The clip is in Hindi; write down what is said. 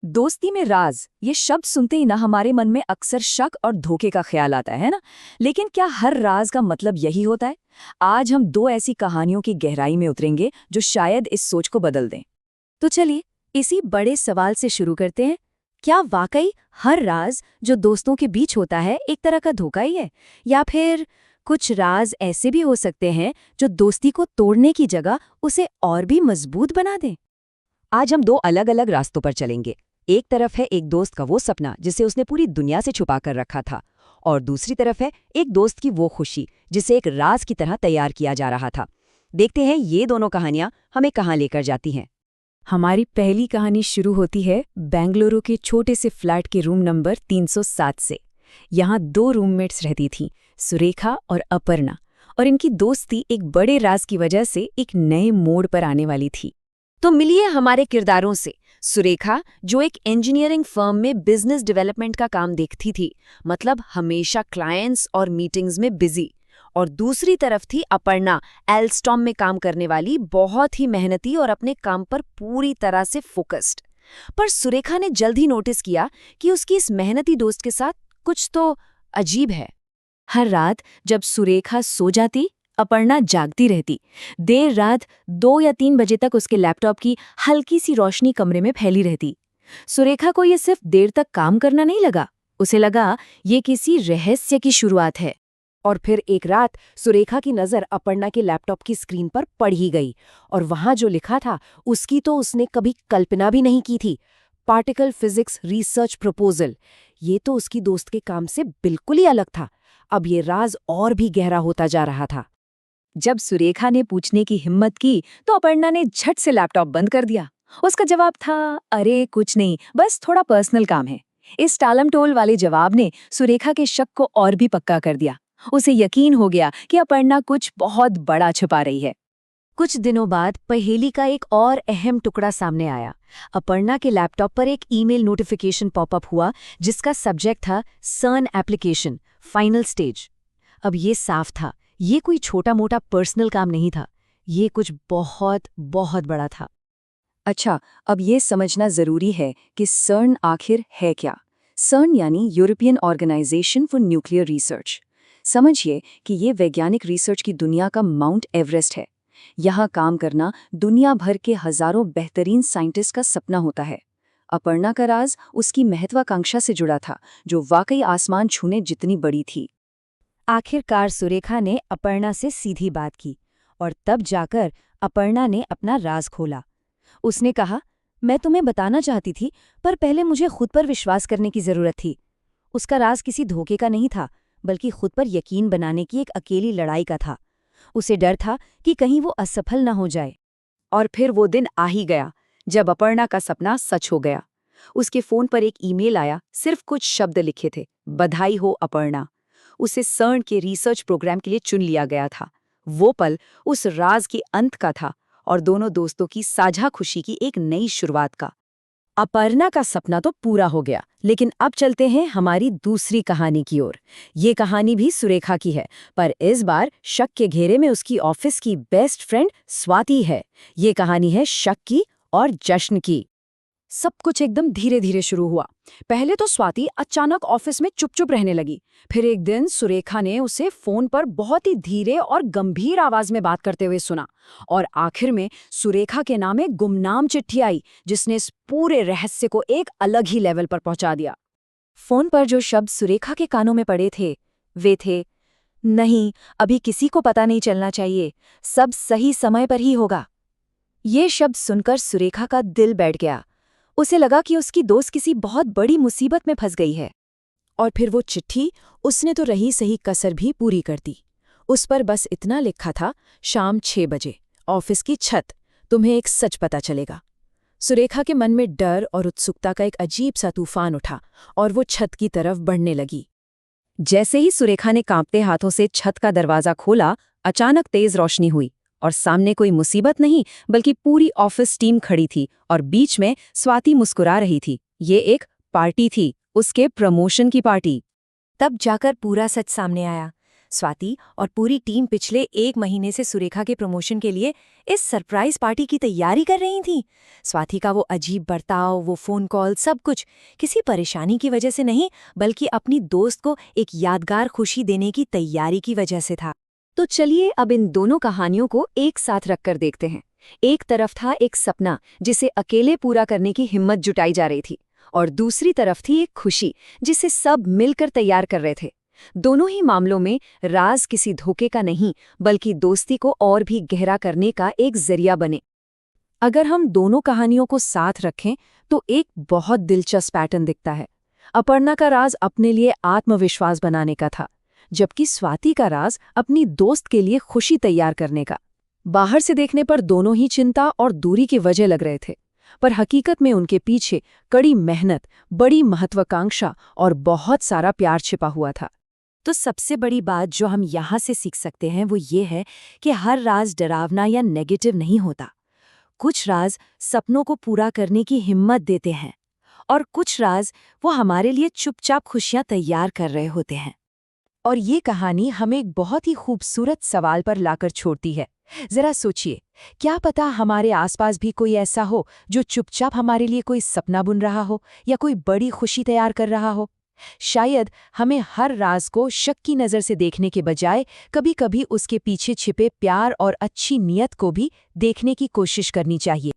दोस्ती में राज ये शब्द सुनते ही ना हमारे मन में अक्सर शक और धोखे का ख्याल आता है ना। लेकिन क्या हर राज का मतलब यही होता है? आज हम दो ऐसी कहानियों की गहराई में उतरेंगे जो शायद इस सोच को बदल दें। तो चलिए इसी बड़े सवाल से शुरू करते हैं। क्या वाकई हर राज जो दोस्तों के बीच होता है एक तरह का धोखा ही है, या फिर कुछ राज ऐसे भी हो सकते हैं जो दोस्ती को तोड़ने की जगह उसे और भी मजबूत बना दें? आज हम दो अलग अलग रास्तों पर चलेंगे। एक तरफ है एक दोस्त का वो सपना जिसे उसने पूरी दुनिया से छुपा कर रखा था, और दूसरी तरफ है एक दोस्त की वो खुशी जिसे एक राज की तरह तैयार किया जा रहा था। देखते हैं ये दोनों कहानियां हमें कहाँ लेकर जाती हैं। हमारी पहली कहानी शुरू होती है बेंगलुरु के छोटे से फ्लैट के रूम नंबर 307 से। यहाँ दो रूममेट्स रहती थीं, सुरेखा और अपर्णा, और इनकी दोस्ती एक बड़े राज की वजह से एक नए मोड़ पर आने वाली थी। तो मिलिए हमारे किरदारों से। सुरेखा, जो एक इंजीनियरिंग फर्म में बिजनेस डेवलपमेंट का काम देखती थी, मतलब हमेशा क्लाइंट्स और मीटिंग्स में बिजी। और दूसरी तरफ थी अपर्णा, एल्स्टॉम में काम करने वाली, बहुत ही मेहनती और अपने काम पर पूरी तरह से फोकस्ड। पर सुरेखा ने जल्द ही नोटिस किया कि उसकी इस मेहनती दोस्त के साथ कुछ तो अजीब है। हर रात जब सुरेखा सो जाती, अपर्णा जागती रहती। देर रात 2 या 3 बजे तक उसके लैपटॉप की हल्की सी रोशनी कमरे में फैली रहती। सुरेखा को ये सिर्फ देर तक काम करना नहीं लगा, उसे लगा ये किसी रहस्य की शुरुआत है। और फिर एक रात सुरेखा की नज़र अपर्णा के लैपटॉप की स्क्रीन पर पड़ ही गई, और वहां जो लिखा था उसकी तो उसने कभी कल्पना भी नहीं की थी। Particle physics research proposal. ये तो उसकी दोस्त के काम से बिल्कुल ही अलग था। अब ये राज और भी गहरा होता जा रहा था। जब सुरेखा ने पूछने की हिम्मत की तो अपर्णा ने झट से लैपटॉप बंद कर दिया। उसका जवाब था, अरे कुछ नहीं, बस थोड़ा पर्सनल काम है। इस टालमटोल वाले जवाब ने सुरेखा के शक को और भी पक्का कर दिया। उसे यकीन हो गया कि अपर्णा कुछ बहुत बड़ा छुपा रही है। कुछ दिनों बाद पहेली का एक और अहम टुकड़ा सामने आया। अपर्णा के लैपटॉप पर एक ईमेल नोटिफिकेशन पॉपअप हुआ जिसका सब्जेक्ट था सर्न एप्लीकेशन फाइनल स्टेज। अब ये साफ था, ये कोई छोटा मोटा पर्सनल काम नहीं था, ये कुछ बहुत बहुत बड़ा था। अच्छा, अब ये समझना जरूरी है कि सर्न आखिर है क्या। सर्न यानी European organisation for nuclear research. समझिए कि ये वैज्ञानिक रिसर्च की दुनिया का माउंट एवरेस्ट है। यहाँ काम करना दुनिया भर के हजारों बेहतरीन साइंटिस्ट का सपना होता है। अपर्णा का राज उसकी महत्वाकांक्षा से जुड़ा था, जो वाकई आसमान छूने जितनी बड़ी थी। आखिरकार सुरेखा ने अपर्णा से सीधी बात की, और तब जाकर अपर्णा ने अपना राज खोला। उसने कहा, मैं तुम्हें बताना चाहती थी, पर पहले मुझे खुद पर विश्वास करने की जरूरत थी। उसका राज किसी धोखे का नहीं था, बल्कि खुद पर यकीन बनाने की एक अकेली लड़ाई का था। उसे डर था कि कहीं वो असफल न हो जाए। और फिर वो दिन आ ही गया जब अपर्णा का सपना सच हो गया। उसके फोन पर एक ईमेल आया, सिर्फ कुछ शब्द लिखे थे, बधाई हो अपर्णा। उसे सर्न के रिसर्च प्रोग्राम के लिए चुन लिया गया था। वो पल उस राज के अंत का था, और दोनों दोस्तों की साझा खुशी की एक नई शुरुआत का। अपर्णा का सपना तो पूरा हो गया, लेकिन अब चलते हैं हमारी दूसरी कहानी की ओर। ये कहानी भी सुरेखा की है, पर इस बार शक के घेरे में उसकी ऑफिस की बेस्ट फ्रेंड स्वाति है। ये कहानी है शक की और जश्न की। सब कुछ एकदम धीरे धीरे शुरू हुआ। पहले तो स्वाति अचानक ऑफिस में चुप चुप रहने लगी। फिर एक दिन सुरेखा ने उसे फोन पर बहुत ही धीरे और गंभीर आवाज में बात करते हुए सुना, और आखिर में सुरेखा के नाम एक गुमनाम चिट्ठी आई जिसने इस पूरे रहस्य को एक अलग ही लेवल पर पहुंचा दिया। फोन पर जो शब्द सुरेखा के कानों में पड़े थे वे थे, नहीं, अभी किसी को पता नहीं चलना चाहिए, सब सही समय पर ही होगा। ये शब्द सुनकर सुरेखा का दिल बैठ गया। उसे लगा कि उसकी दोस्त किसी बहुत बड़ी मुसीबत में फंस गई है। और फिर वो चिट्ठी, उसने तो रही सही कसर भी पूरी कर दी। उस पर बस इतना लिखा था, शाम 6 बजे, ऑफिस की छत, तुम्हें एक सच पता चलेगा। सुरेखा के मन में डर और उत्सुकता का एक अजीब सा तूफान उठा, और वो छत की तरफ बढ़ने लगी। जैसे ही सुरेखा ने कांपते हाथों से छत का दरवाजा खोला, अचानक तेज रोशनी हुई, और सामने कोई मुसीबत नहीं बल्कि पूरी ऑफिस टीम खड़ी थी, और बीच में स्वाति मुस्कुरा रही थी। ये एक पार्टी थी, उसके प्रमोशन की पार्टी। तब जाकर पूरा सच सामने आया। स्वाति और पूरी टीम पिछले 1 महीने से सुरेखा के प्रमोशन के लिए इस सरप्राइज पार्टी की तैयारी कर रही थी। स्वाति का वो अजीब बर्ताव, वो फोन कॉल, सब कुछ किसी परेशानी की वजह से नहीं, बल्कि अपनी दोस्त को एक यादगार खुशी देने की तैयारी की वजह से था। तो चलिए अब इन दोनों कहानियों को एक साथ रखकर देखते हैं। एक तरफ था एक सपना जिसे अकेले पूरा करने की हिम्मत जुटाई जा रही थी, और दूसरी तरफ थी एक खुशी जिसे सब मिलकर तैयार कर रहे थे। दोनों ही मामलों में राज किसी धोखे का नहीं, बल्कि दोस्ती को और भी गहरा करने का एक जरिया बने। अगर हम दोनों कहानियों को साथ रखें तो एक बहुत दिलचस्प पैटर्न दिखता है। अपर्णा का राज अपने लिए आत्मविश्वास बनाने का था, जबकि स्वाति का राज अपनी दोस्त के लिए खुशी तैयार करने का। बाहर से देखने पर दोनों ही चिंता और दूरी की वजह लग रहे थे, पर हकीकत में उनके पीछे कड़ी मेहनत, बड़ी महत्वाकांक्षा और बहुत सारा प्यार छिपा हुआ था। तो सबसे बड़ी बात जो हम यहाँ से सीख सकते हैं वो ये है कि हर राज डरावना या नेगेटिव नहीं होता। कुछ राज सपनों को पूरा करने की हिम्मत देते हैं, और कुछ राज वो हमारे लिए चुपचाप खुशियां तैयार कर रहे होते हैं। और ये कहानी हमें एक बहुत ही खूबसूरत सवाल पर लाकर छोड़ती है। जरा सोचिए, क्या पता हमारे आसपास भी कोई ऐसा हो जो चुपचाप हमारे लिए कोई सपना बुन रहा हो या कोई बड़ी खुशी तैयार कर रहा हो। शायद हमें हर राज को शक की नज़र से देखने के बजाय कभी-कभी उसके पीछे छिपे प्यार और अच्छी नीयत को भी देखने की कोशिश करनी चाहिए।